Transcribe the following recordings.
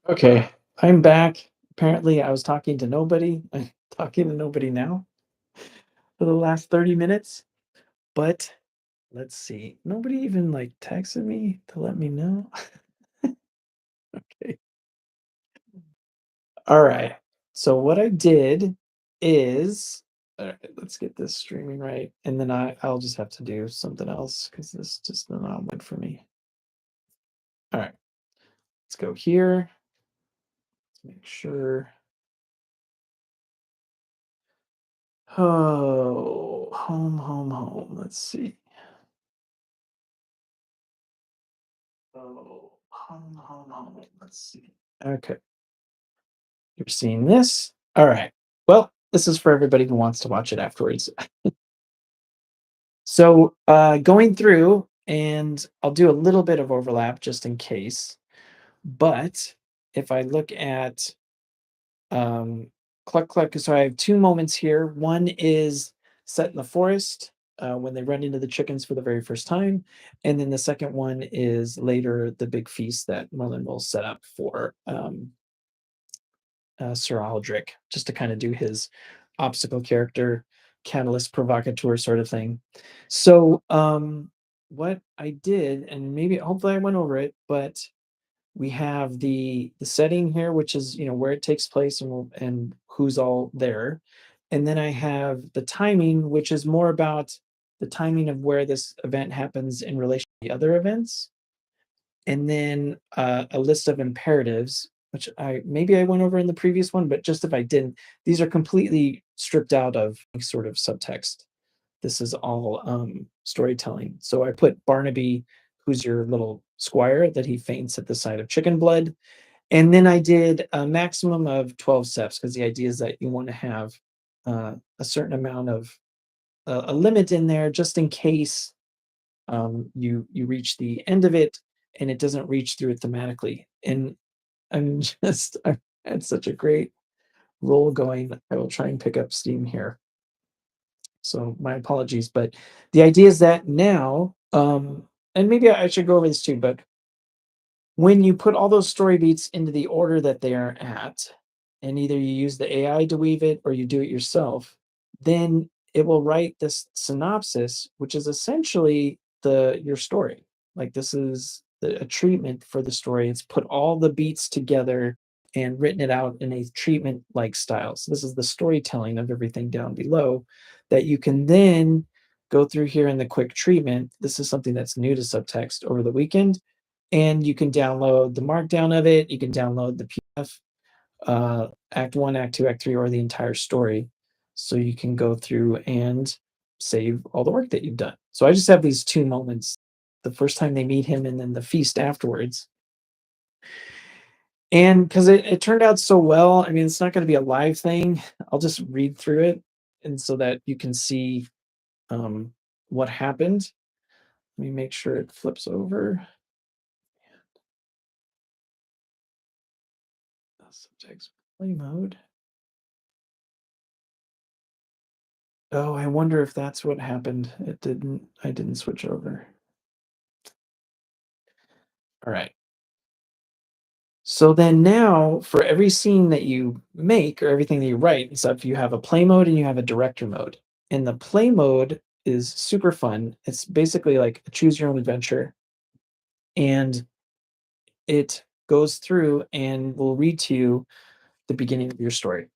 Okay, I'm back. Apparently, I was talking to nobody. I'm talking to nobody now for the last 30 minutes. But let's see. Nobody even like texted me to let me know. Okay. All right. So what I did is, all right, let's get this streaming right, and then I'll just have to do something else because this just did not went for me. All right, let's go here. Let's make sure. Oh, home. Let's see. Oh, let's see. Okay, you're seeing this. All right. Well, this is for everybody who wants to watch it afterwards. So, going through, and I'll do a little bit of overlap just in case. But if I look at um, Cluck Cluck, so I have two moments here. One is set in the forest when they run into the chickens for the very first time, and then the second one is later the big feast that Merlin will set up for Sir Aldrich, just to kind of do his obstacle character, catalyst provocateur sort of thing. So, what I did, and maybe hopefully I went over it, but we have the setting here, which is where it takes place and who's all there, and then I have the timing, which is more about the timing of where this event happens in relation to the other events, and then a list of imperatives, which I went over in the previous one, but just if I didn't, these are completely stripped out of any sort of subtext. This is all storytelling. So I put Barnaby, who's your little squire that he faints at the sight of chicken blood, and then I did a maximum of 12 steps because the idea is that you want to have a certain amount of a limit in there just in case you reach the end of it and it doesn't reach through it thematically. And I had such a great roll going. I will try and pick up steam here. So my apologies, but the idea is that now, and maybe I should go over this too, but when you put all those story beats into the order that they are at, and either you use the AI to weave it or you do it yourself, then it will write this synopsis, which is essentially the your story. Like this is a treatment for the story. It's put all the beats together and written it out in a treatment like style. So this is the storytelling of everything down below that you can then go through here in the quick treatment. This is something that's new to Subtext over the weekend, and you can download the markdown of it. You can download the PDF, Act One, Act Two, Act Three, or the entire story. So you can go through and save all the work that you've done. So I just have these two moments: the first time they meet him, and then the feast afterwards. And because it turned out so well, I mean, it's not going to be a live thing. I'll just read through it, and so that you can see um, what happened. Let me make sure it flips over. Subjects play mode. Oh, I wonder if that's what happened. I didn't switch over. All right. So then now for every scene that you make or everything that you write and stuff, you have a play mode and you have a director mode. And the play mode is super fun. It's basically like a choose your own adventure. And it goes through and will read to you the beginning of your story.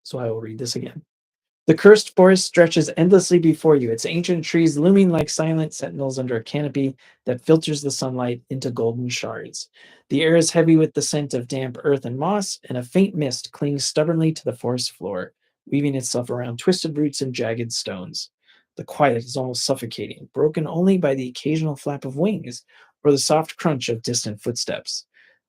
So I will read this again. The cursed forest stretches endlessly before you, its ancient trees looming like silent sentinels under a canopy that filters the sunlight into golden shards. The air is heavy with the scent of damp earth and moss, and a faint mist clings stubbornly to the forest floor, weaving itself around twisted roots and jagged stones. The quiet is almost suffocating, broken only by the occasional flap of wings or the soft crunch of distant footsteps.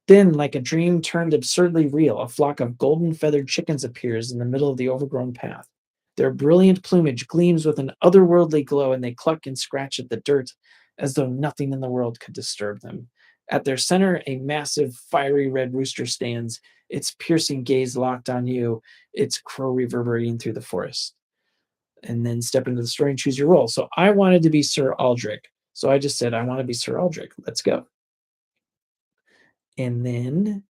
Then, like a dream turned absurdly real, a flock of golden feathered chickens appears in the middle of the overgrown path. Their brilliant plumage gleams with an otherworldly glow, and they cluck and scratch at the dirt as though nothing in the world could disturb them. At their center, a massive, fiery red rooster stands, its piercing gaze locked on you, its crow reverberating through the forest. And then step into the story and choose your role. So I wanted to be Sir Aldrich. So I just said, I want to be Sir Aldrich. Let's go. And then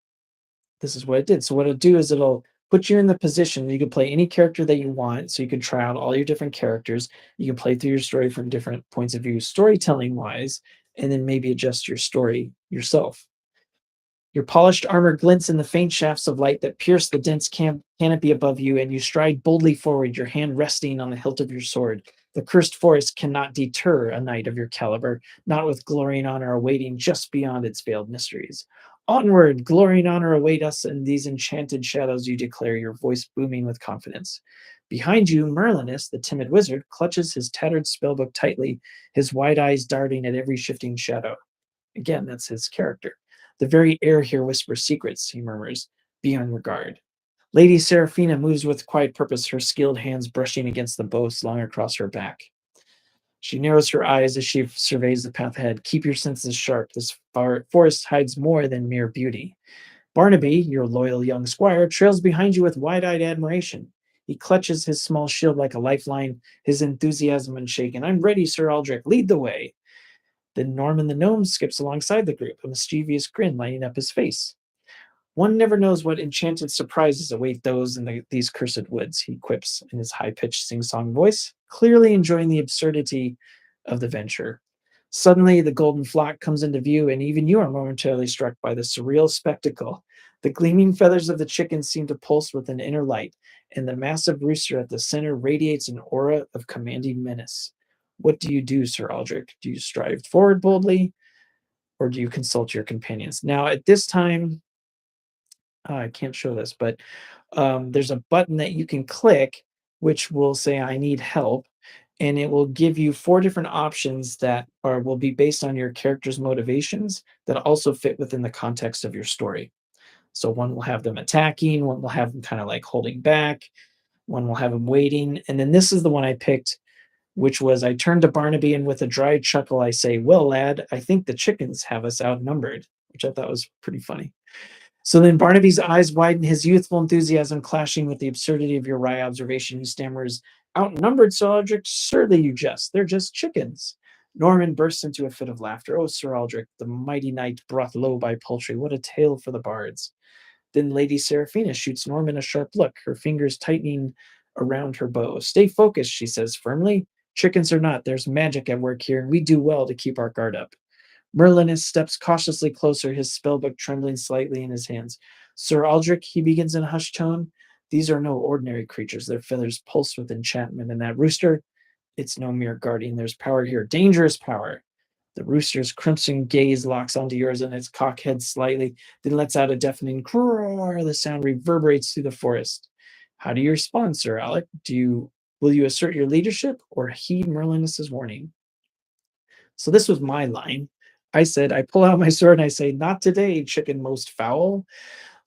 this is what it did. So what it'll do is it'll put you in the position you can play any character that you want. So you can try out all your different characters. You can play through your story from different points of view, storytelling wise, and then maybe adjust your story yourself. Your polished armor glints in the faint shafts of light that pierce the dense canopy above you, and you stride boldly forward, your hand resting on the hilt of your sword. The cursed forest cannot deter a knight of your caliber, not with glory and honor awaiting just beyond its veiled mysteries. Onward, glory and honor await us in these enchanted shadows, you declare, your voice booming with confidence. Behind you, Merlinus, the timid wizard, clutches his tattered spellbook tightly, his wide eyes darting at every shifting shadow. Again, that's his character. The very air here whispers secrets, he murmurs. Be on your guard. Lady Seraphina moves with quiet purpose, her skilled hands brushing against the bow slung across her back. She narrows her eyes as she surveys the path ahead. Keep your senses sharp. This forest hides more than mere beauty. Barnaby, your loyal young squire, trails behind you with wide eyed admiration. He clutches his small shield like a lifeline, his enthusiasm unshaken. I'm ready, Sir Aldrich. Lead the way. Then Norman the gnome skips alongside the group, a mischievous grin lighting up his face. One never knows what enchanted surprises await those in these cursed woods, he quips in his high pitched sing song voice, clearly enjoying the absurdity of the venture. Suddenly, the golden flock comes into view, and even you are momentarily struck by the surreal spectacle. The gleaming feathers of the chickens seem to pulse with an inner light, and the massive rooster at the center radiates an aura of commanding menace. What do you do, Sir Aldrich? Do you strive forward boldly, or do you consult your companions? Now, at this time, I can't show this, but there's a button that you can click, which will say, I need help. And it will give you four different options that will be based on your character's motivations that also fit within the context of your story. So one will have them attacking, one will have them kind of like holding back, one will have them waiting. And then this is the one I picked, which was I turn to Barnaby and with a dry chuckle, I say, well, lad, I think the chickens have us outnumbered, which I thought was pretty funny. So then Barnaby's eyes widen, his youthful enthusiasm clashing with the absurdity of your wry observation. He stammers, outnumbered, Sir Aldrich? Surely you jest. They're just chickens. Norman bursts into a fit of laughter. Oh, Sir Aldrich, the mighty knight brought low by poultry. What a tale for the bards. Then Lady Seraphina shoots Norman a sharp look, her fingers tightening around her bow. Stay focused, she says firmly. Chickens or not, there's magic at work here, and we do well to keep our guard up. Merlinus steps cautiously closer, his spellbook trembling slightly in his hands. Sir Aldrich, he begins in a hushed tone, these are no ordinary creatures. Their feathers pulse with enchantment, and that rooster, it's no mere guardian. There's power here, dangerous power. The rooster's crimson gaze locks onto yours and its cock head slightly, then lets out a deafening roar. The sound reverberates through the forest. How do you respond, Sir Alec? Will you assert your leadership or heed Merlinus's warning? So this was my line. I said, I pull out my sword and I say, not today, chicken most foul.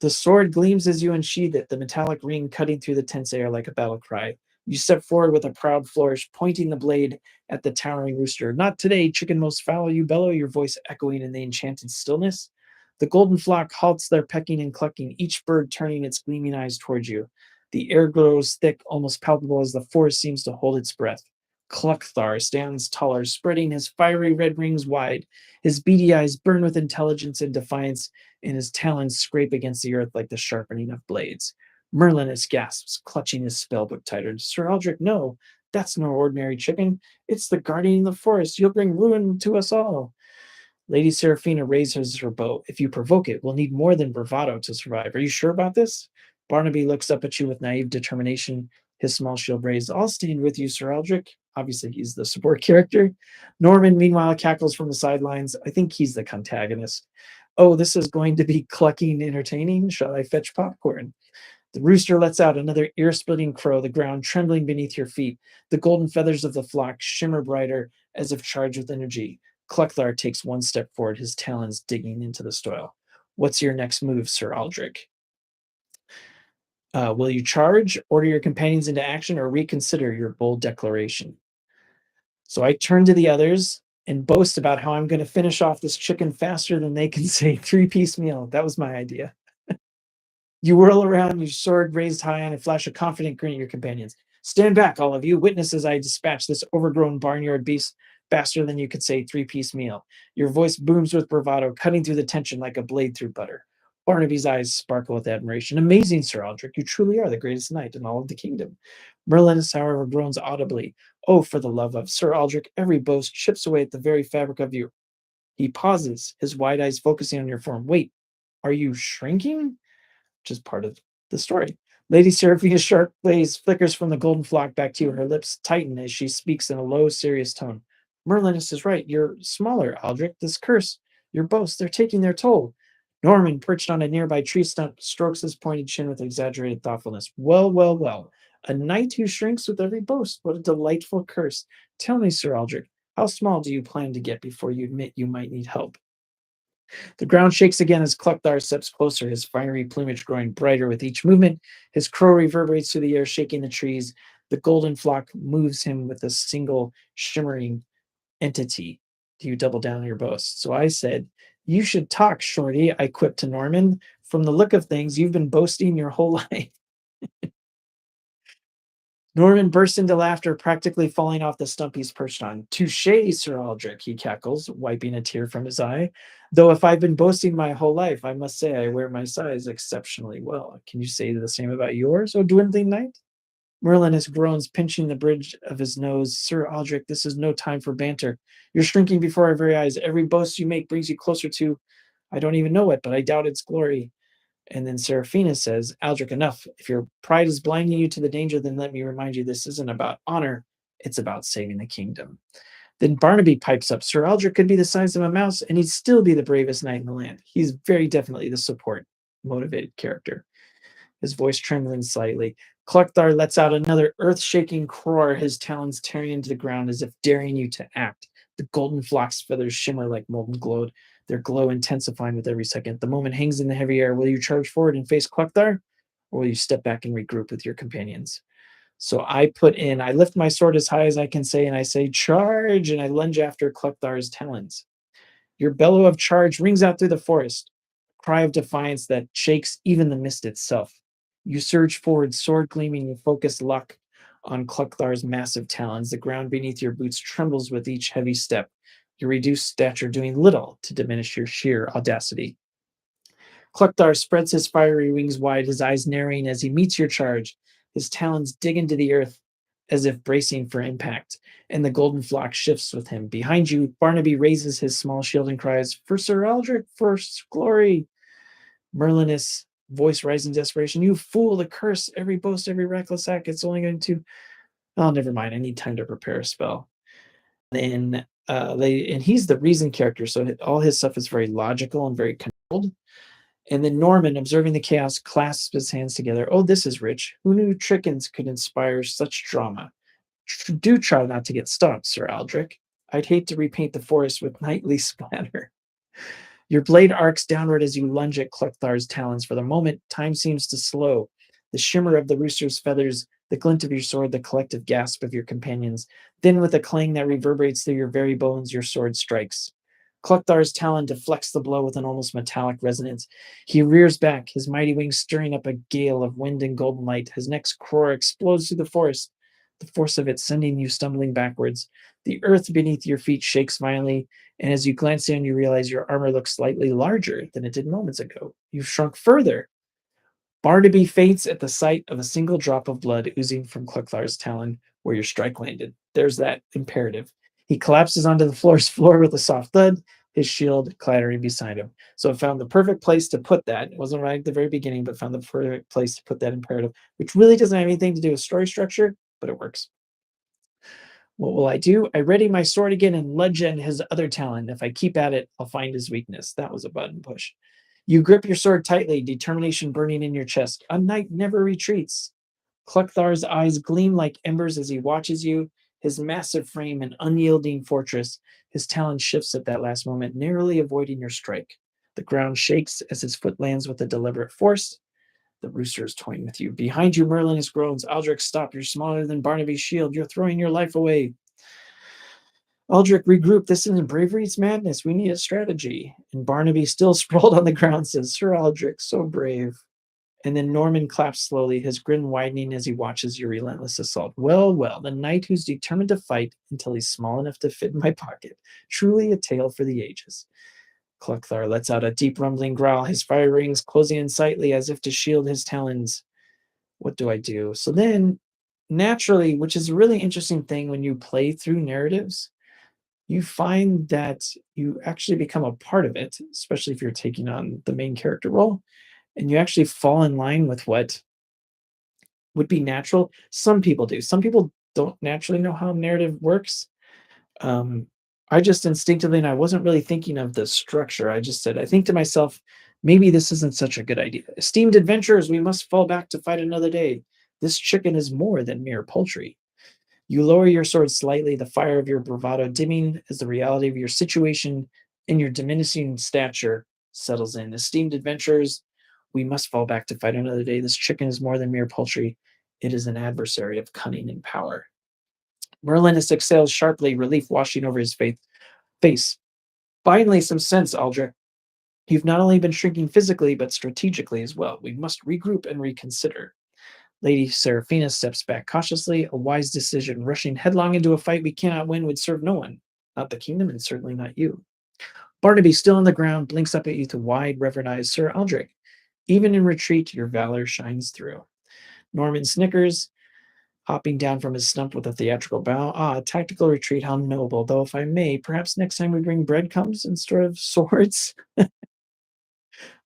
The sword gleams as you unsheathe it, the metallic ring cutting through the tense air like a battle cry. You step forward with a proud flourish, pointing the blade at the towering rooster. Not today, chicken most foul, you bellow, your voice echoing in the enchanted stillness. The golden flock halts their pecking and clucking, each bird turning its gleaming eyes towards you. The air grows thick, almost palpable as the forest seems to hold its breath. Cluckthar stands taller, spreading his fiery red rings wide. His beady eyes burn with intelligence and defiance, and his talons scrape against the earth like the sharpening of blades. Merlinus gasps, clutching his spellbook tighter. Sir Aldrich, no, that's no ordinary chicken. It's the guardian of the forest. You'll bring ruin to us all. Lady Seraphina raises her bow. If you provoke it, we'll need more than bravado to survive. Are you sure about this? Barnaby looks up at you with naive determination, his small shield raised. I'll stand with you, Sir Aldrich. Obviously, he's the support character. Norman, meanwhile, cackles from the sidelines. I think he's the contagonist. Oh, this is going to be clucking entertaining. Shall I fetch popcorn? The rooster lets out another ear splitting crow, the ground trembling beneath your feet. The golden feathers of the flock shimmer brighter as if charged with energy. Cluckthar takes one step forward, his talons digging into the soil. What's your next move, Sir Aldrich? Will you charge, order your companions into action, or reconsider your bold declaration? So I turn to the others and boast about how I'm going to finish off this chicken faster than they can say three-piece meal. That was my idea. You whirl around, your sword raised high, and flash a confident grin at your companions. Stand back, all of you. Witness as I dispatch this overgrown barnyard beast. faster than you could say three-piece meal. Your voice booms with bravado, cutting through the tension like a blade through butter. Barnaby's eyes sparkle with admiration. Amazing, Sir Aldrich. You truly are the greatest knight in all of the kingdom. Merlinus, however, groans audibly. Oh, for the love of Sir Aldrich, every boast chips away at the very fabric of you. He pauses, his wide eyes focusing on your form. Wait, are you shrinking? Which is part of the story. Lady Seraphina's sharp gaze flickers from the golden flock back to you. Her lips tighten as she speaks in a low, serious tone. Merlinus is right. You're smaller, Aldrich. This curse, your boasts, they're taking their toll. Norman, perched on a nearby tree stump, strokes his pointed chin with exaggerated thoughtfulness. Well, well, well. A knight who shrinks with every boast. What a delightful curse. Tell me, Sir Aldrich, how small do you plan to get before you admit you might need help? The ground shakes again as Cluckthar steps closer, his fiery plumage growing brighter with each movement. His crow reverberates through the air, shaking the trees. The golden flock moves him with a single shimmering entity. Do you double down on your boast? So I said, you should talk, Shorty, I quipped to Norman. From the look of things, you've been boasting your whole life. Norman bursts into laughter, practically falling off the stump he's perched on. Touche, Sir Aldrich, he cackles, wiping a tear from his eye. Though if I've been boasting my whole life, I must say I wear my size exceptionally well. Can you say the same about yours, O dwindling knight? Merlinus groans, pinching the bridge of his nose. Sir Aldrich, this is no time for banter. You're shrinking before our very eyes. Every boast you make brings you closer to, I don't even know it, but I doubt its glory. And then Seraphina says, Aldrich, enough. If your pride is blinding you to the danger, then let me remind you this isn't about honor, it's about saving the kingdom. Then Barnaby pipes up, Sir Aldrich could be the size of a mouse, and he'd still be the bravest knight in the land. He's very definitely the support, motivated character. His voice trembling slightly. Cluckthar lets out another earth-shaking roar, his talons tearing into the ground as if daring you to act. The golden flock's feathers shimmer like molten gold, their glow intensifying with every second. The moment hangs in the heavy air. Will you charge forward and face Cluckthar, or will you step back and regroup with your companions? So I lift my sword as high as I can say, and I say, charge, and I lunge after Cluckthar's talons. Your bellow of charge rings out through the forest, a cry of defiance that shakes even the mist itself. You surge forward, sword gleaming, your focus lock on Cluckthar's massive talons. The ground beneath your boots trembles with each heavy step, your reduced stature doing little to diminish your sheer audacity. Cluckthar spreads his fiery wings wide, his eyes narrowing as he meets your charge. His talons dig into the earth as if bracing for impact, and the golden flock shifts with him. Behind you, Barnaby raises his small shield and cries, For Sir Aldrich, for glory! Merlinus, voice rising desperation, You fool, the curse, every boast, every reckless act, it's only going to... Oh, never mind, I need time to prepare a spell. And he's the reason character, so all his stuff is very logical and very controlled. And then Norman, observing the chaos, clasps his hands together. Oh, this is rich. Who knew Trickens could inspire such drama? Do try not to get stopped, Sir Aldrich. I'd hate to repaint the forest with nightly splatter. Your blade arcs downward as you lunge at Cluckthar's talons. For the moment, time seems to slow. The shimmer of the rooster's feathers, the glint of your sword, the collective gasp of your companions. Then, with a clang that reverberates through your very bones, your sword strikes. Cluckthar's talon deflects the blow with an almost metallic resonance. He rears back, his mighty wings stirring up a gale of wind and golden light. His next roar explodes through the forest, the force of it sending you stumbling backwards. The earth beneath your feet shakes violently, and as you glance down, you realize your armor looks slightly larger than it did moments ago. You've shrunk further. Barnaby faints at the sight of a single drop of blood oozing from Cluckthar's talon where your strike landed. There's that imperative. He collapses onto the floor with a soft thud, his shield clattering beside him. So I found the perfect place to put that. It wasn't right at the very beginning, but found the perfect place to put that imperative, which really doesn't have anything to do with story structure, but it works. What will I do? I ready my sword again and lunge at his other talon. If I keep at it, I'll find his weakness. That was a button push. You grip your sword tightly, determination burning in your chest. A knight never retreats. Cluckthar's eyes gleam like embers as he watches you, his massive frame an unyielding fortress. His talon shifts at that last moment, narrowly avoiding your strike. The ground shakes as his foot lands with a deliberate force. The rooster is toying with you. Behind you, Merlinus groans. Aldrich, stop. You're smaller than Barnaby's shield. You're throwing your life away. Aldrich, regroup. This isn't bravery, it's madness. We need a strategy. And Barnaby, still sprawled on the ground, says, Sir Aldrich, so brave. And then Norman claps slowly, his grin widening as he watches your relentless assault. Well, well, the knight who's determined to fight until he's small enough to fit in my pocket. Truly a tale for the ages. Cluckthar lets out a deep rumbling growl, his fire rings closing in sightly as if to shield his talons. What do I do? So then, naturally, which is a really interesting thing when you play through narratives, you find that you actually become a part of it, especially if you're taking on the main character role, and you actually fall in line with what would be natural. Some people do. Some people don't naturally know how narrative works. Um, I just instinctively, and I wasn't really thinking of the structure. I just said, I think to myself, maybe this isn't such a good idea. Esteemed adventurers, we must fall back to fight another day. This chicken is more than mere poultry. You lower your sword slightly, the fire of your bravado dimming as the reality of your situation and your diminishing stature settles in. Esteemed adventurers, we must fall back to fight another day. This chicken is more than mere poultry. It is an adversary of cunning and power. Merlinus exhales sharply, relief washing over his face. Finally, some sense, Aldrich. You've not only been shrinking physically, but strategically as well. We must regroup and reconsider. Lady Seraphina steps back cautiously, a wise decision. Rushing headlong into a fight we cannot win would serve no one. Not the kingdom, and certainly not you. Barnaby, still on the ground, blinks up at you to wide, reverent eyes. Sir Aldrich, even in retreat, your valor shines through. Norman snickers, hopping down from his stump with a theatrical bow. Ah, tactical retreat, how noble. Though, if I may, perhaps next time we bring breadcrumbs instead of swords.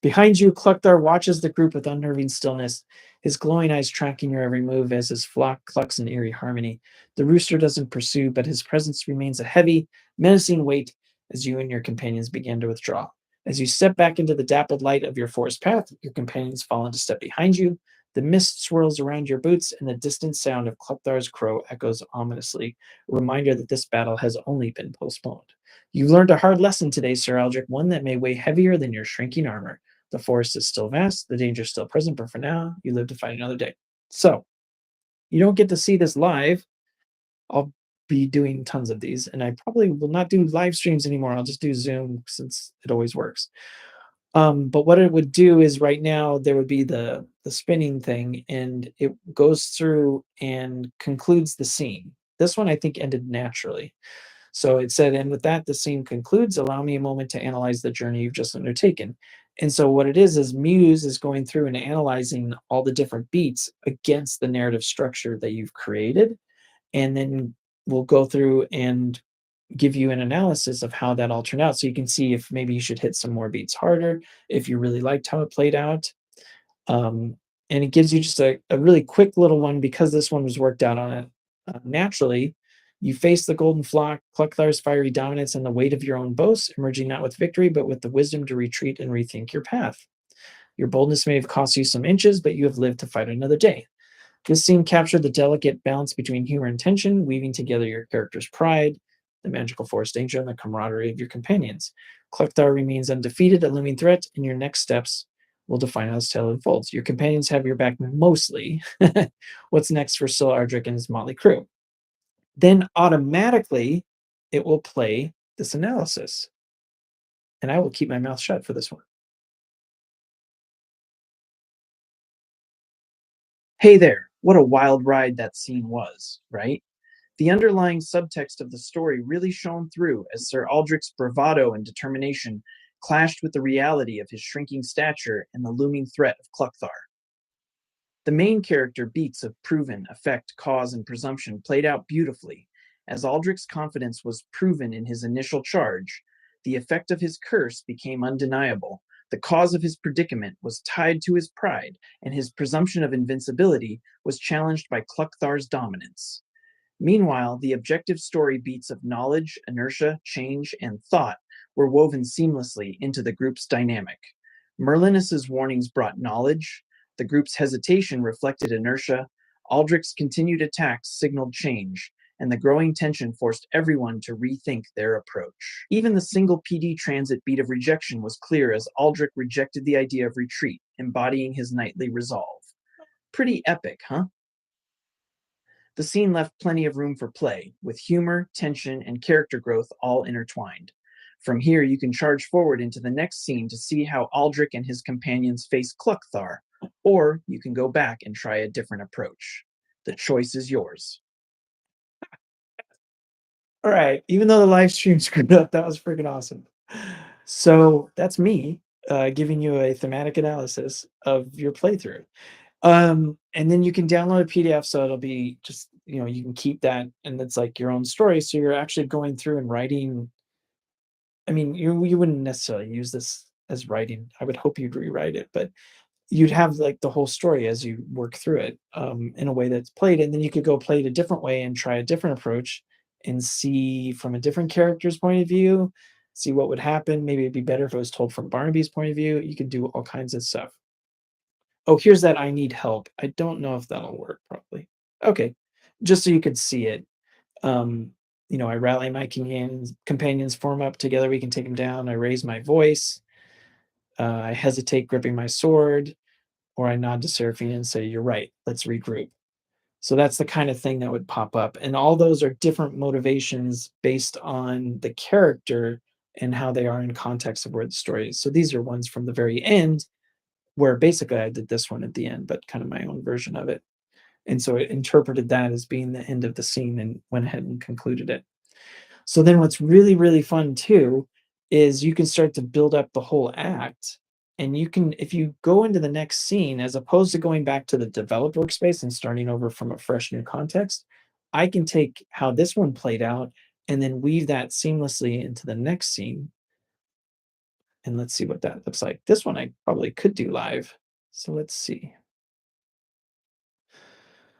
Behind you, Cluckthar watches the group with unnerving stillness, his glowing eyes tracking your every move as his flock clucks in eerie harmony. The rooster doesn't pursue, but his presence remains a heavy, menacing weight as you and your companions begin to withdraw. As you step back into the dappled light of your forest path, your companions fall into step behind you. The mist swirls around your boots, and the distant sound of Cluckthar's crow echoes ominously, a reminder that this battle has only been postponed. You've learned a hard lesson today, Sir Aldrich, one that may weigh heavier than your shrinking armor. The forest is still vast, the danger is still present, but for now, you live to fight another day. So, you don't get to see this live. I'll be doing tons of these, and I probably will not do live streams anymore. I'll just do Zoom since it always works. But what it would do is right now there would be the spinning thing, and it goes through and concludes the scene. This one I think ended naturally. So it said, and with that, the scene concludes. Allow me a moment to analyze the journey you've just undertaken. And so what it is Muse is going through and analyzing all the different beats against the narrative structure that you've created. And then we'll go through and give you an analysis of how that all turned out. So you can see if maybe you should hit some more beats harder, if you really liked how it played out. Um, and it gives you just a really quick little one because this one was worked out on it naturally. You face the golden flock, Cluckthar's fiery dominance, and the weight of your own boasts, emerging not with victory, but with the wisdom to retreat and rethink your path. Your boldness may have cost you some inches, but you have lived to fight another day. This scene captured the delicate balance between humor and tension, weaving together your character's pride, the magical forest danger, and the camaraderie of your companions. Cluckthar remains undefeated, a looming threat, and your next steps will define how this tale unfolds. Your companions have your back mostly. What's next for Sil Ardrick and his motley crew? Then automatically it will play this analysis. And I will keep my mouth shut for this one. Hey there, what a wild ride that scene was, right? The underlying subtext of the story really shone through as Sir Aldrich's bravado and determination clashed with the reality of his shrinking stature and the looming threat of Cluckthar. The main character beats of proven, effect, cause, and presumption played out beautifully. As Aldrich's confidence was proven in his initial charge, the effect of his curse became undeniable. The cause of his predicament was tied to his pride, and his presumption of invincibility was challenged by Cluckthar's dominance. Meanwhile, the objective story beats of knowledge, inertia, change, and thought were woven seamlessly into the group's dynamic. Merlinus's warnings brought knowledge, the group's hesitation reflected inertia, Aldrich's continued attacks signaled change, and the growing tension forced everyone to rethink their approach. Even the single PD transit beat of rejection was clear as Aldrich rejected the idea of retreat, embodying his knightly resolve. Pretty epic, huh? The scene left plenty of room for play, with humor, tension, and character growth all intertwined. From here, you can charge forward into the next scene to see how Aldrich and his companions face Cluckthar, Or you can go back and try a different approach. The choice is yours. All right. Even though the live stream screwed up, that was freaking awesome. So that's me giving you a thematic analysis of your playthrough. And then you can download a PDF, so it'll be just, you can keep that and it's like your own story. So you're actually going through and writing. I mean, you wouldn't necessarily use this as writing. I would hope you'd rewrite it, but you'd have like the whole story as you work through it in a way that's played, and then you could go play it a different way and try a different approach and see from a different character's point of view, see what would happen. Maybe it'd be better if it was told from Barnaby's point of view. You could do all kinds of stuff. Oh, here's that I need help. I don't know if that'll work probably. Okay. Just so you could see it. Um, I rally my companions form up together. We can take them down. I raise my voice. I hesitate gripping my sword, or I nod to Seraphina and say, "You're right. Let's regroup." So that's the kind of thing that would pop up. And all those are different motivations based on the character and how they are in context of where the story is. So these are ones from the very end where basically I did this one at the end, but kind of my own version of it. And so it interpreted that as being the end of the scene and went ahead and concluded it. So then what's really, really fun too is you can start to build up the whole act. And you can, if you go into the next scene, as opposed to going back to the developed workspace and starting over from a fresh new context, I can take how this one played out and then weave that seamlessly into the next scene. And let's see what that looks like. This one I probably could do live. So let's see.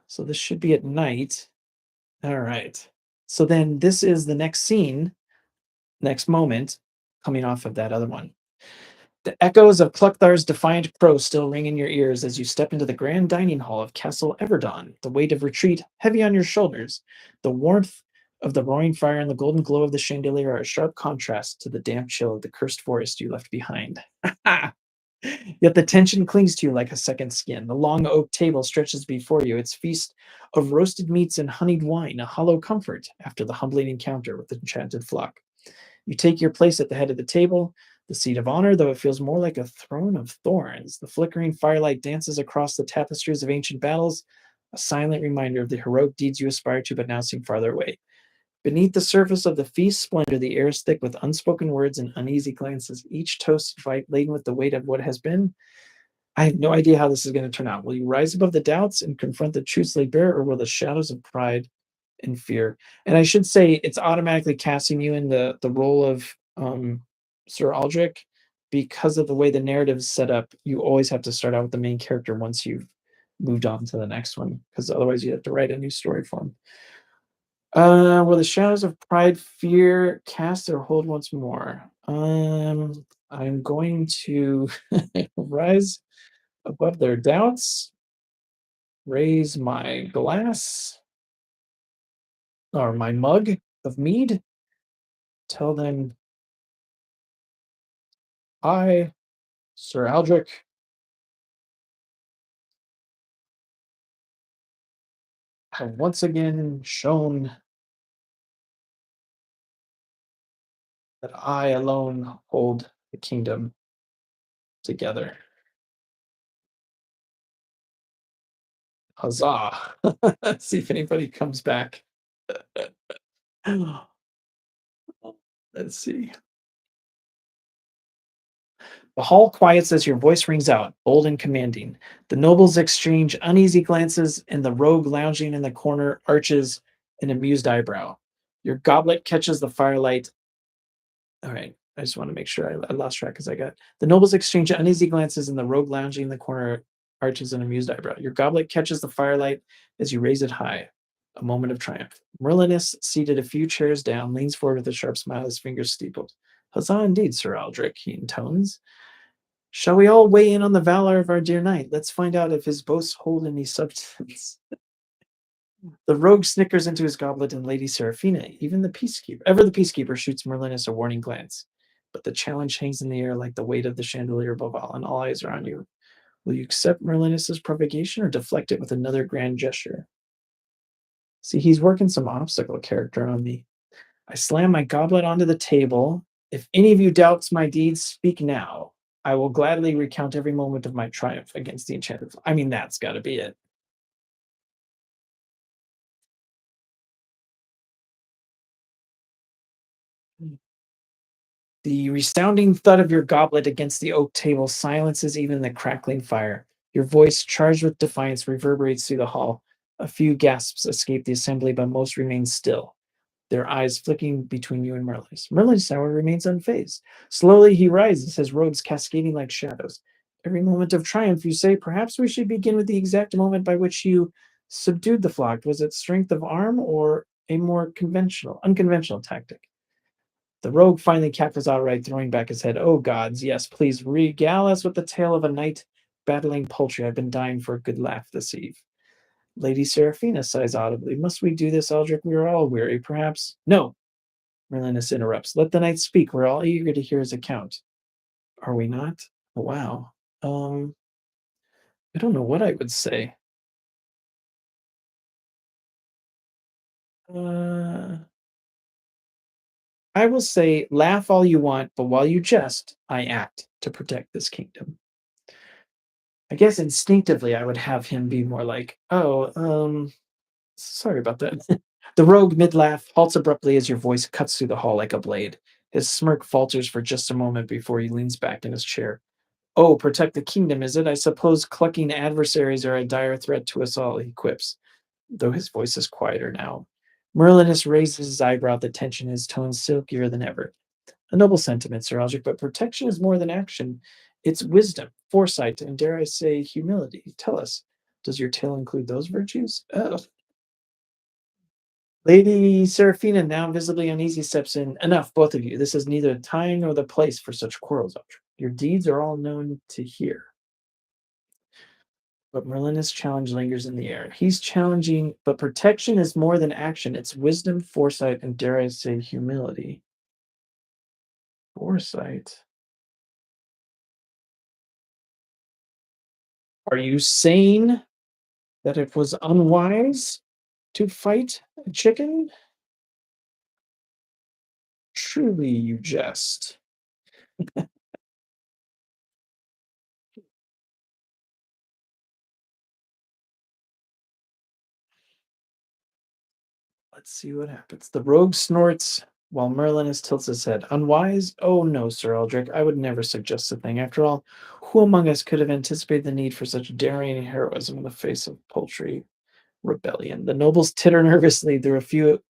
So this should be at night. All right. So then this is the next scene, next moment, coming off of that other one. The echoes of Cluckthar's defiant crow still ring in your ears as you step into the grand dining hall of Castle Everdon, the weight of retreat heavy on your shoulders. The warmth of the roaring fire and the golden glow of the chandelier are a sharp contrast to the damp chill of the cursed forest you left behind. Yet the tension clings to you like a second skin. The long oak table stretches before you, its feast of roasted meats and honeyed wine, a hollow comfort after the humbling encounter with the enchanted flock. You take your place at the head of the table, the seat of honor, though it feels more like a throne of thorns. The flickering firelight dances across the tapestries of ancient battles, a silent reminder of the heroic deeds you aspire to but now seem farther away. Beneath the surface of the feast splendor, the air is thick with unspoken words and uneasy glances, each toast laden with the weight of what has been. I have no idea how this is going to turn out. Will you rise above the doubts and confront the truths laid bare, or will the shadows of pride and fear? And I should say it's automatically casting you in the role of Sir Aldrich because of the way the narrative is set up. You always have to start out with the main character once you've moved on to the next one, because otherwise you have to write a new story for him. Will the shadows of pride, fear cast their hold once more? I'm going to rise above their doubts, raise my glass or my mug of mead, tell them I, Sir Aldrich, have once again shown that I alone hold the kingdom together. Huzzah! Let's see if anybody comes back. Let's see. The hall quiets as your voice rings out, bold and commanding. The nobles exchange uneasy glances, and the rogue lounging in the corner arches an amused eyebrow. Your goblet catches the firelight. All right, I just want to make sure I lost track because I got the nobles exchange uneasy glances, and the rogue lounging in the corner arches an amused eyebrow. Your goblet catches the firelight as you raise it high. A moment of triumph. Merlinus, seated a few chairs down, leans forward with a sharp smile, his fingers steepled. Huzzah indeed, Sir Aldrich, he intones. Shall we all weigh in on the valor of our dear knight? Let's find out if his boasts hold any substance. The rogue snickers into his goblet, and Lady Seraphina, ever the peacekeeper, shoots Merlinus a warning glance. But the challenge hangs in the air like the weight of the chandelier above all, and all eyes are on you. Will you accept Merlinus's provocation or deflect it with another grand gesture? See, he's working some obstacle character on me. I slam my goblet onto the table. If any of you doubts my deeds, speak now. I will gladly recount every moment of my triumph against the enchanted I mean, that's gotta be it. The resounding thud of your goblet against the oak table silences even the crackling fire. Your voice, charged with defiance, reverberates through the hall. A few gasps escape the assembly, but most remain still, their eyes flicking between you and Merlin's. Merlin's, however, remains unfazed. Slowly he rises, his robes cascading like shadows. Every moment of triumph, you say, perhaps we should begin with the exact moment by which you subdued the flock. Was it strength of arm or a more unconventional tactic? The rogue finally cackles outright, throwing back his head. Oh gods, yes, please regale us with the tale of a knight battling poultry. I've been dying for a good laugh this eve. Lady Seraphina sighs audibly. Must we do this, Aldrich? We are all weary, perhaps. No, Merlinus interrupts. Let the knight speak. We're all eager to hear his account. Are we not? Oh, wow. Um, I don't know what I would say. Uh, I will say, laugh all you want, but while you jest, I act to protect this kingdom. I guess instinctively, I would have him be more like, oh, sorry about that. The rogue, mid laugh, halts abruptly as your voice cuts through the hall like a blade. His smirk falters for just a moment before he leans back in his chair. Oh, protect the kingdom, is it? I suppose clucking adversaries are a dire threat to us all, he quips, though his voice is quieter now. Merlinus raises his eyebrow, the tension in his tone silkier than ever. A noble sentiment, Sir Algic, but protection is more than action. It's wisdom, foresight, and dare I say, humility. Tell us, does your tale include those virtues? Oh. Lady Seraphina, now visibly uneasy, steps in. Enough, both of you. This is neither the time nor the place for such quarrels, Algic. Your deeds are all known to hear. But Merlin's challenge lingers in the air. He's challenging, but protection is more than action. It's wisdom, foresight, and dare I say, humility. Foresight. Are you saying that it was unwise to fight a chicken? Truly, you jest. Let's see what happens. The rogue snorts while Merlinus tilts his head. Unwise? Oh no, Sir Eldrick. I would never suggest a thing. After all, who among us could have anticipated the need for such daring and heroism in the face of paltry rebellion? The nobles titter nervously. There are a few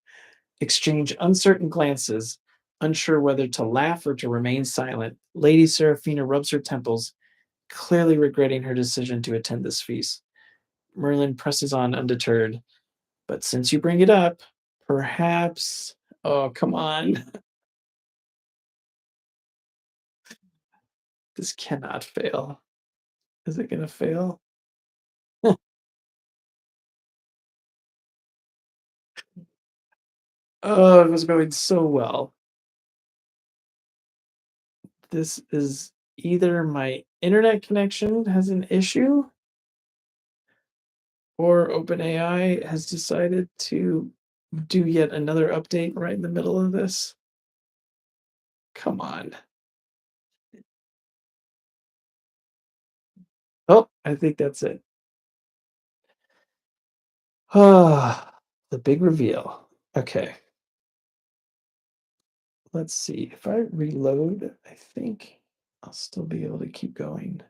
exchange uncertain glances, unsure whether to laugh or to remain silent. Lady Seraphina rubs her temples, clearly regretting her decision to attend this feast. Merlin presses on undeterred. But since you bring it up, perhaps. Oh, come on. This cannot fail. Is it going to fail? Oh, it was going so well. This is either my internet connection has an issue or OpenAI has decided to do yet another update right in the middle of this. Come on. Oh, I think that's it. Ah, the big reveal. Okay, let's see. If I reload, I think I'll still be able to keep going.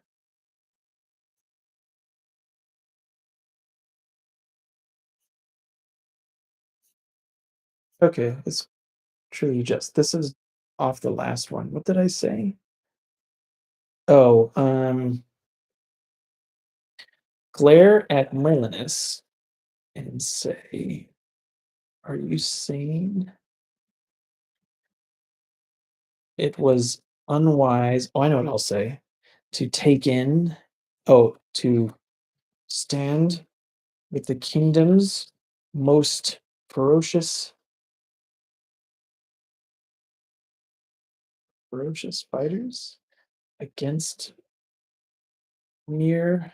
Okay, it's truly just. This is off the last one. What did I say? Oh, glare at Merlinus and say, are you saying it was unwise? Oh, I know what I'll say. To take in, to stand with the kingdom's most ferocious, ferocious fighters against mere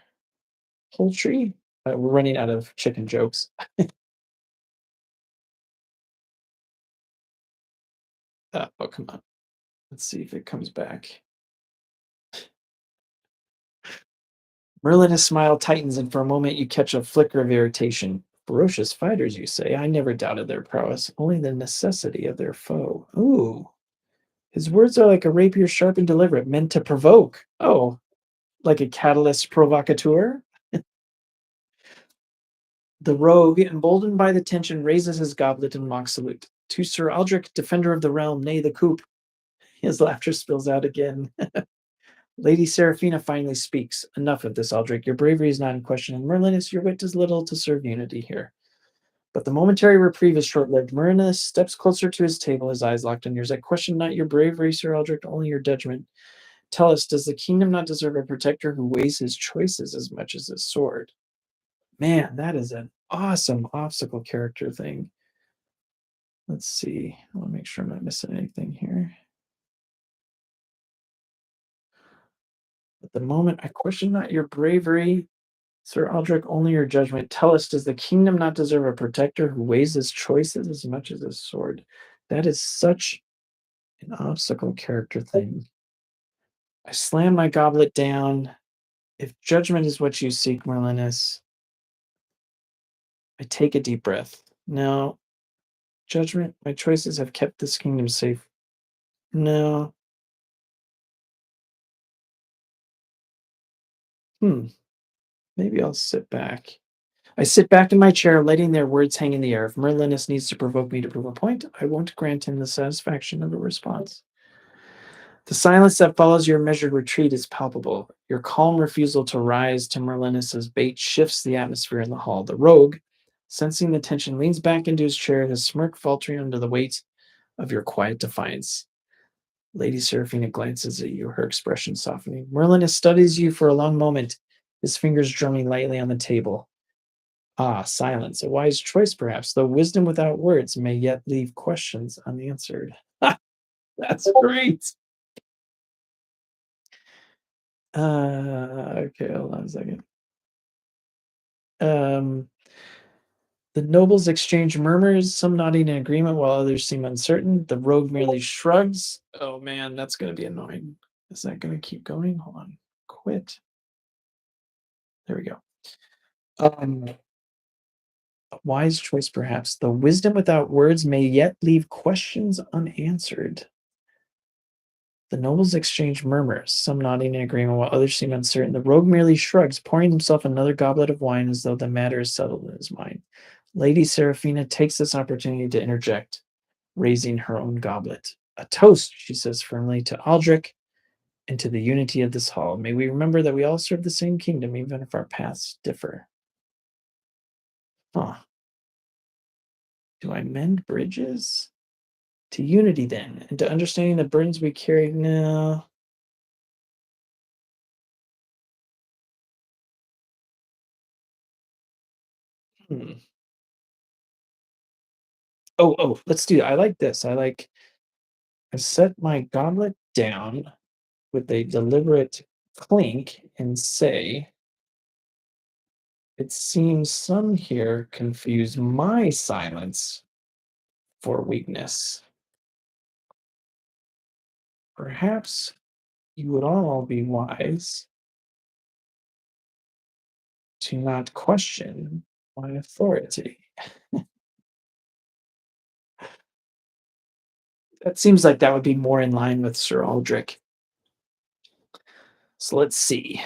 poultry. We're running out of chicken jokes. Oh, come on. Let's see if it comes back. Merlin's smile tightens, and for a moment you catch a flicker of irritation. Ferocious fighters, you say. I never doubted their prowess, only the necessity of their foe. Ooh. His words are like a rapier, sharp and deliberate, meant to provoke. Oh, like a catalyst provocateur? The rogue, emboldened by the tension, raises his goblet in mock salute. To Sir Aldrich, defender of the realm, nay the coop. His laughter spills out again. Lady Seraphina finally speaks. Enough of this, Aldrich. Your bravery is not in question, and Merlinus, your wit does little to serve unity here. But the momentary reprieve is short-lived. Merlinus steps closer to his table, his eyes locked on yours. I question not your bravery, Sir Aldrich, only your judgment. Tell us, does the kingdom not deserve a protector who weighs his choices as much as his sword? Man, that is an awesome obstacle character thing. Let's see. I want to make sure I'm not missing anything here. At the moment, I question not your bravery, Sir Aldrich, only your judgment. Tell us, does the kingdom not deserve a protector who weighs his choices as much as his sword? That is such an obstacle character thing. I slam my goblet down. If judgment is what you seek, Merlinus, I take a deep breath. No, judgment, my choices have kept this kingdom safe. No. Hmm. Maybe I'll sit back. I sit back in my chair, letting their words hang in the air. If Merlinus needs to provoke me to prove a point, I won't grant him the satisfaction of a response. The silence that follows your measured retreat is palpable. Your calm refusal to rise to Merlinus's bait shifts the atmosphere in the hall. The rogue, sensing the tension, leans back into his chair, his smirk faltering under the weight of your quiet defiance. Lady Seraphina glances at you, her expression softening. Merlinus studies you for a long moment, his fingers drumming lightly on the table. Ah, silence, a wise choice perhaps, though wisdom without words may yet leave questions unanswered. That's great. Okay, hold on a second. Um, the nobles exchange murmurs, some nodding in agreement while others seem uncertain. The rogue merely shrugs. Oh man, that's going to be annoying. Is that going to keep going? Hold on. Quit. There we go. Um, a wise choice, perhaps. The wisdom without words may yet leave questions unanswered. The nobles exchange murmurs, some nodding in agreement while others seem uncertain. The rogue merely shrugs, pouring himself another goblet of wine as though the matter is settled in his mind. Lady Seraphina takes this opportunity to interject, raising her own goblet. A toast, she says firmly, to Aldrich and to the unity of this hall. May we remember that we all serve the same kingdom, even if our paths differ. Huh. Do I mend bridges? To unity, then, and to understanding the burdens we carry. No. Hmm. Let's do it. I like this. I set my goblet down with a deliberate clink and say, it seems some here confuse my silence for weakness. Perhaps you would all be wise to not question my authority. That seems like that would be more in line with Sir Aldrich. So let's see.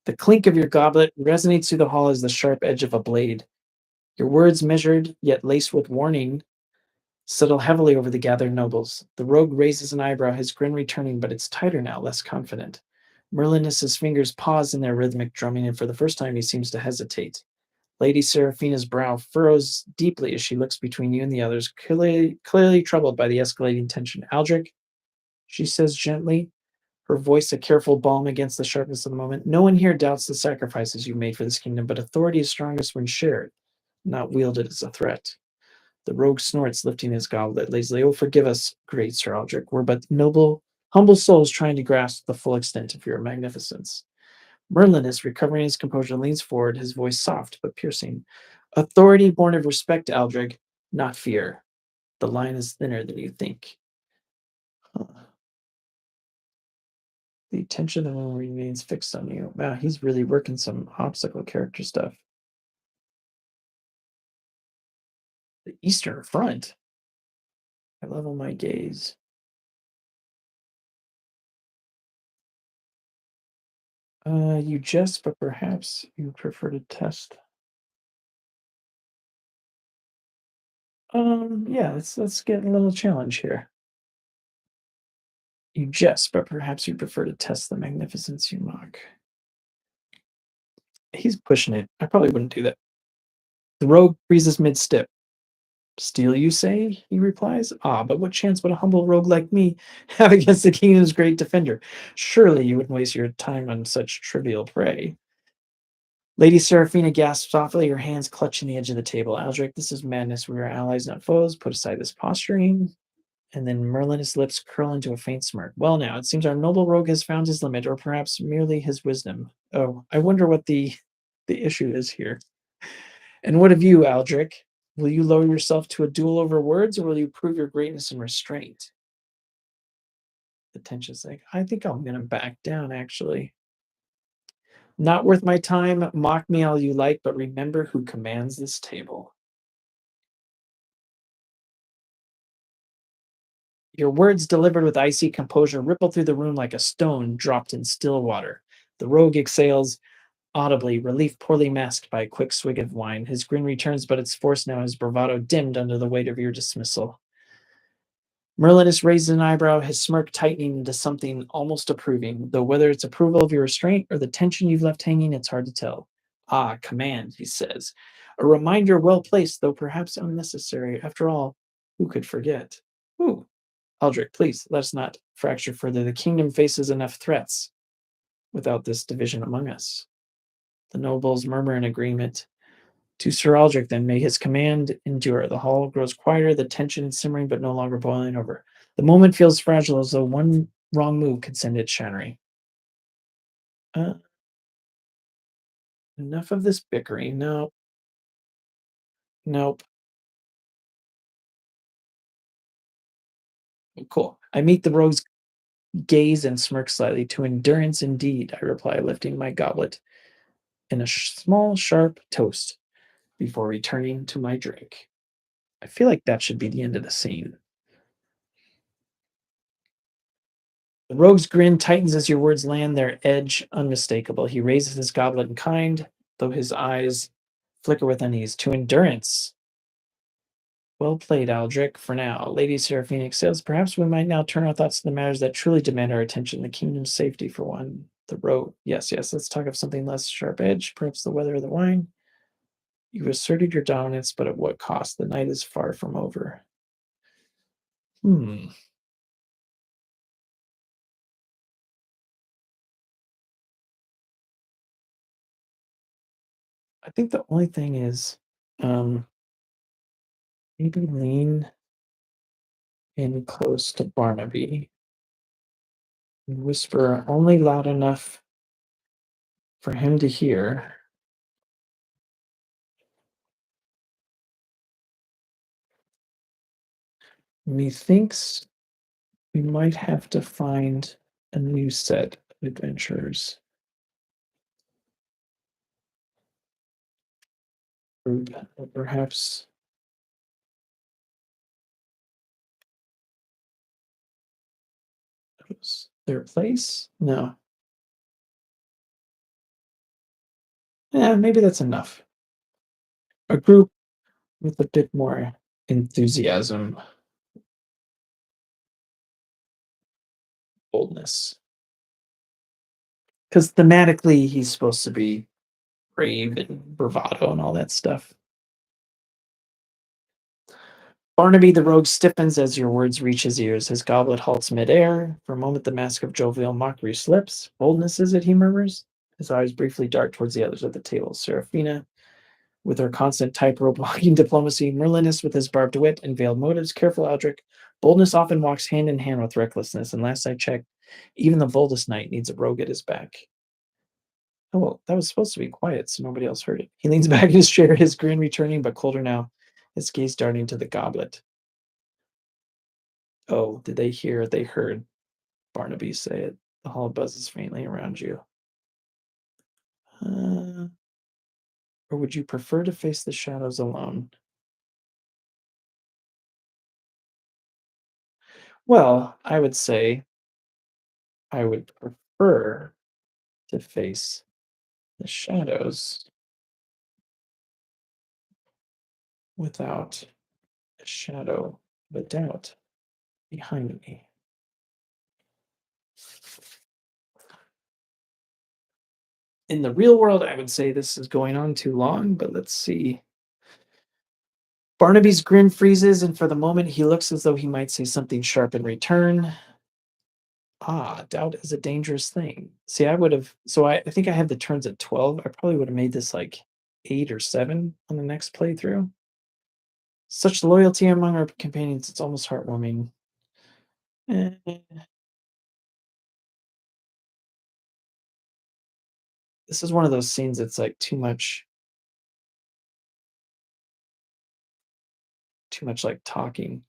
The clink of your goblet resonates through the hall as the sharp edge of a blade. Your words, measured yet laced with warning, settle heavily over the gathered nobles. The rogue raises an eyebrow, his grin returning, but it's tighter now, less confident. Merlinus's fingers pause in their rhythmic drumming, and for the first time he seems to hesitate. Lady Seraphina's brow furrows deeply as she looks between you and the others, clearly troubled by the escalating tension. Aldrich, she says gently, her voice a careful balm against the sharpness of the moment. No one here doubts the sacrifices you made for this kingdom, but authority is strongest when shared, not wielded as a threat. The rogue snorts, lifting his goblet lazily. Oh, forgive us, great Sir Aldrich. We're but noble, humble souls trying to grasp the full extent of your magnificence. Merlinus, recovering his composure, leans forward, his voice soft but piercing. Authority born of respect, Aldrich, not fear. The line is thinner than you think. Huh. The attention of the room remains fixed on you. Wow, he's really working some obstacle character stuff. The Eastern Front. I level my gaze. You jest, but perhaps you prefer to test. Yeah, let's get a little challenge here. You jest, but perhaps you prefer to test the magnificence you mock. He's pushing it. I probably wouldn't do that. The rogue freezes mid-step. Steal, you say? He replies. Ah, but what chance would a humble rogue like me have against the kingdom's great defender? Surely you wouldn't waste your time on such trivial prey. Lady Seraphina gasps softly, her hands clutching the edge of the table. Aldrich, this is madness. We are allies, not foes. Put aside this posturing. And then Merlin's lips curl into a faint smirk. Well, now, it seems our noble rogue has found his limit, or perhaps merely his wisdom. Oh, I wonder what the issue is here. And what of you, Aldrich? Will you lower yourself to a duel over words, or will you prove your greatness and restraint? The tension's like, I think I'm going to back down, actually. Not worth my time. Mock me all you like, but remember who commands this table. Your words delivered with icy composure ripple through the room like a stone dropped in still water. The rogue exhales audibly, relief poorly masked by a quick swig of wine. His grin returns, but its force now, his bravado dimmed under the weight of your dismissal. Merlinus raises an eyebrow, his smirk tightening into something almost approving, though whether it's approval of your restraint or the tension you've left hanging, it's hard to tell. Ah, command, he says. A reminder well placed, though perhaps unnecessary. After all, who could forget? Ooh, Aldrich, please, let us not fracture further. The kingdom faces enough threats without this division among us. The nobles murmur in agreement. To Sir Aldrich, then, may his command endure. The hall grows quieter, the tension simmering but no longer boiling over. The moment feels fragile, as though one wrong move could send it shattering. Uh, Enough of this bickering. No, nope. Cool. I meet the rogue's gaze and smirk slightly. To endurance, indeed, I reply, lifting my goblet in a small, sharp toast before returning to my drink. I feel like that should be the end of the scene. The rogue's grin tightens as your words land, their edge unmistakable. He raises his goblet in kind, though his eyes flicker with unease. To endurance. Well played, Aldrich. For now, Lady Seraphine exhales. Perhaps we might now turn our thoughts to the matters that truly demand our attention. The kingdom's safety, for one. The road. Yes, yes. Let's talk of something less sharp edge. Perhaps the weather or the wine. You asserted your dominance, but at what cost? The night is far from over. Hmm. I think the only thing is, um, maybe lean in close to Barnaby and whisper only loud enough for him to hear. Methinks we might have to find a new set of adventurers. Or perhaps their place? No. Yeah, maybe that's enough. A group with a bit more enthusiasm, boldness. Because thematically, he's supposed to be brave and bravado and all that stuff. Barnaby the rogue stiffens as your words reach his ears. His goblet halts midair. For a moment, the mask of jovial mockery slips. Boldness is it, he murmurs. His eyes briefly dart towards the others at the table. Seraphina, with her constant tightrope walking diplomacy, Merlinus with his barbed wit and veiled motives, careful Aldrich. Boldness often walks hand in hand with recklessness, and last I checked, even the boldest knight needs a rogue at his back. Oh, well, that was supposed to be quiet, so nobody else heard it. He leans back in his chair, his grin returning, but colder now, his gaze darting to the goblet. Oh, did they hear? They heard Barnaby say it. The hall buzzes faintly around you. Uh, or would you prefer to face the shadows alone? Well, I would say I would prefer to face the shadows without a shadow of a doubt behind me. In the real world, I would say this is going on too long, but let's see. Barnaby's grin freezes, and for the moment, he looks as though he might say something sharp in return. Ah, doubt is a dangerous thing. See, I would have. So I think I have the turns at 12. I probably would have made this like 8 or 7 on the next playthrough. Such loyalty among our companions, it's almost heartwarming. Eh, this is one of those scenes that's like too much like talking.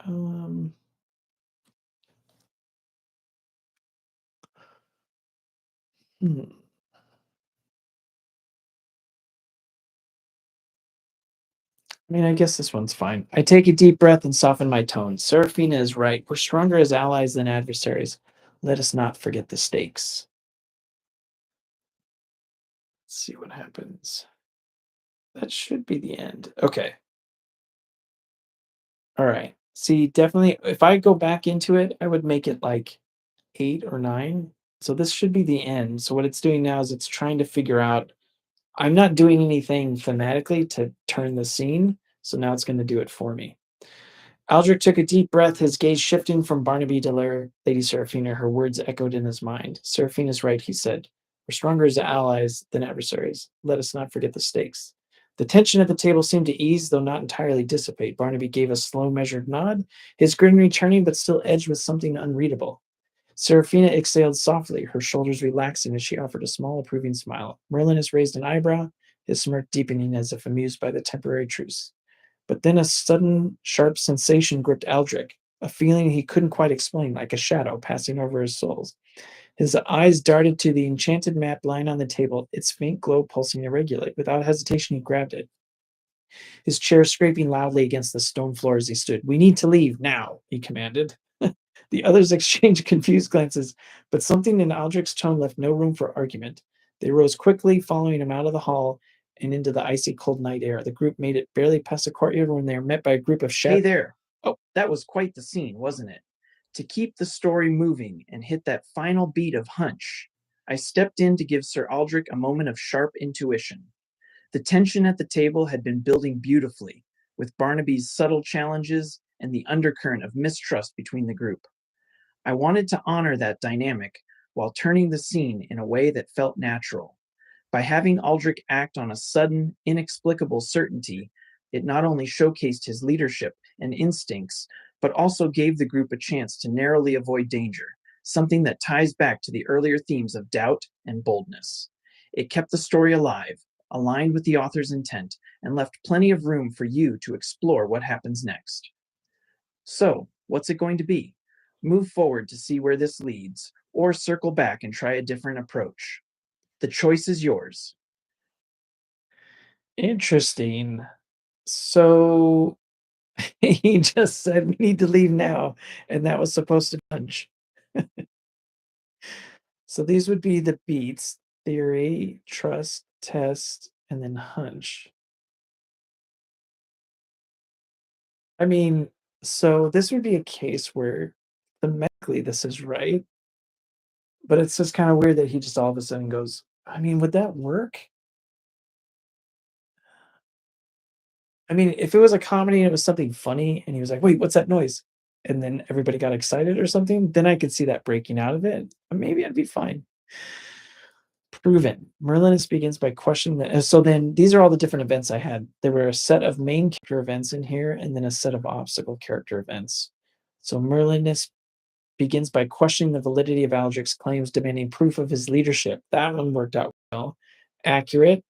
Um, hmm. I mean, I guess this one's fine. I take a deep breath and soften my tone. Serafina is right. We're stronger as allies than adversaries. Let us not forget the stakes. Let's see what happens. That should be the end. Okay. All right. See, definitely, if I go back into it, I would make it like 8 or 9. So this should be the end. So what it's doing now is it's trying to figure out. I'm not doing anything thematically to turn the scene. So now it's going to do it for me. Aldrich took a deep breath, his gaze shifting from Barnaby to Lady Seraphina. Her words echoed in his mind. Seraphina's right, he said. We're stronger as allies than adversaries. Let us not forget the stakes. The tension at the table seemed to ease, though not entirely dissipate. Barnaby gave a slow, measured nod, his grin returning, but still edged with something unreadable. Seraphina exhaled softly, her shoulders relaxing as she offered a small, approving smile. Merlin has raised an eyebrow, his smirk deepening as if amused by the temporary truce. But then a sudden, sharp sensation gripped Aldrich, a feeling he couldn't quite explain, like a shadow passing over his soul. His eyes darted to the enchanted map lying on the table, its faint glow pulsing irregularly. Without hesitation, he grabbed it, his chair scraping loudly against the stone floor as he stood. We need to leave now, he commanded. The others exchanged confused glances, but something in Aldrich's tone left no room for argument. They rose quickly, following him out of the hall and into the icy cold night air. The group made it barely past the courtyard when they were met by a group of shadows. Hey there. Oh, that was quite the scene, wasn't it? To keep the story moving and hit that final beat of hunch, I stepped in to give Sir Aldrich a moment of sharp intuition. The tension at the table had been building beautifully, with Barnaby's subtle challenges and the undercurrent of mistrust between the group. I wanted to honor that dynamic while turning the scene in a way that felt natural. By having Aldrich act on a sudden, inexplicable certainty, it not only showcased his leadership and instincts, but also gave the group a chance to narrowly avoid danger, something that ties back to the earlier themes of doubt and boldness. It kept the story alive, aligned with the author's intent, and left plenty of room for you to explore what happens next. So, what's it going to be? Move forward to see where this leads, or circle back and try a different approach. The choice is yours. Interesting. So he just said, "We need to leave now," and that was supposed to punch. So these would be the beats: theory, trust, test, and then hunch. I mean, so this would be a case where thematically this is right, but it's just kind of weird that he just all of a sudden goes, I mean, would that work? I mean, if it was a comedy and it was something funny and he was like, "Wait, what's that noise?" And then everybody got excited or something, then I could see that breaking out of it. Maybe I'd be fine. Proven. Merlinus begins by questioning the so then these are all the different events I had. There were a set of main character events in here and then a set of obstacle character events. So Merlinus begins by questioning the validity of Aldrich's claims, demanding proof of his leadership. That one worked out well. Accurate.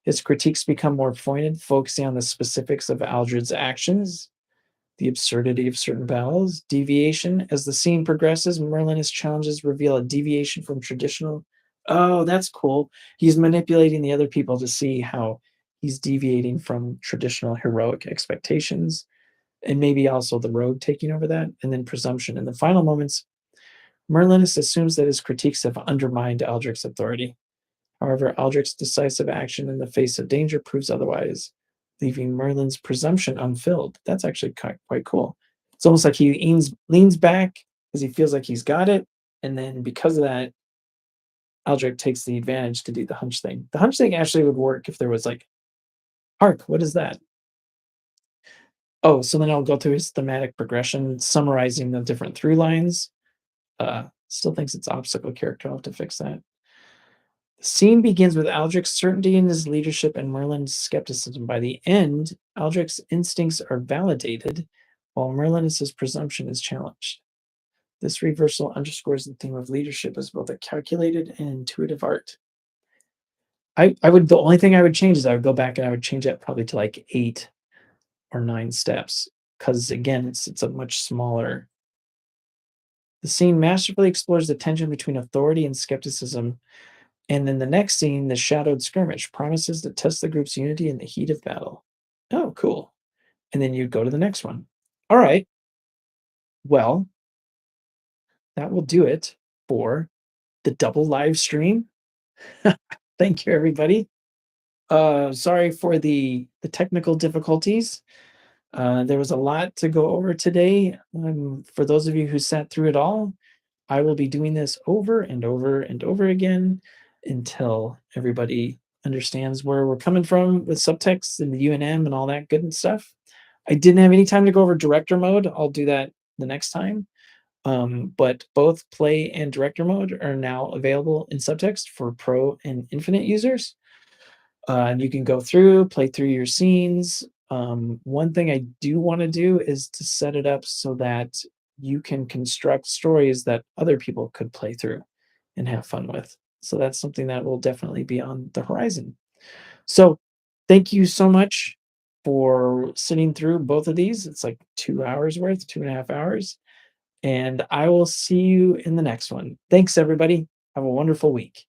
His critiques become more pointed, focusing on the specifics of Aldrid's actions. The absurdity of certain battles, deviation. As the scene progresses, Merlin's challenges reveal a deviation from traditional. Oh, that's cool. He's manipulating the other people to see how he's deviating from traditional heroic expectations, and maybe also the rogue taking over that, and then presumption. In the final moments, Merlinus assumes that his critiques have undermined Aldrich's authority. However, Aldrich's decisive action in the face of danger proves otherwise, leaving Merlin's presumption unfilled. That's actually quite cool. It's almost like he leans back because he feels like he's got it, and then because of that, Aldrich takes the advantage to do the hunch thing. The hunch thing actually would work if there was like, "Hark, what is that?" Oh, so then I'll go through his thematic progression, summarizing the different through lines. Still thinks it's obstacle character. I'll have to fix that. The scene begins with Aldrich's certainty in his leadership and Merlin's skepticism. By the end, Aldrich's instincts are validated, while Merlin's presumption is challenged. This reversal underscores the theme of leadership as both a calculated and intuitive art. I would the only thing I would change is I would go back and I would change that probably to like 8 or 9 steps. Because again, it's a much smaller. The scene masterfully explores the tension between authority and skepticism. And then the next scene, the shadowed skirmish, promises to test the group's unity in the heat of battle. Oh, cool. And then you'd go to the next one. All right. Well, that will do it for the double live stream. Thank you, everybody. Sorry for the technical difficulties. There was a lot to go over today. For those of you who sat through it all, I will be doing this over and over and over again until everybody understands where we're coming from with subtext and the UNM and all that good stuff. I didn't have any time to go over director mode. I'll do that the next time. But both play and director mode are now available in subtext for pro and infinite users. And you can go through, play through your scenes. One thing I do want to do is to set it up so that you can construct stories that other people could play through and have fun with. So that's something that will definitely be on the horizon. So thank you so much for sitting through both of these. It's like 2 hours worth, 2.5 hours. And I will see you in the next one. Thanks, everybody. Have a wonderful week.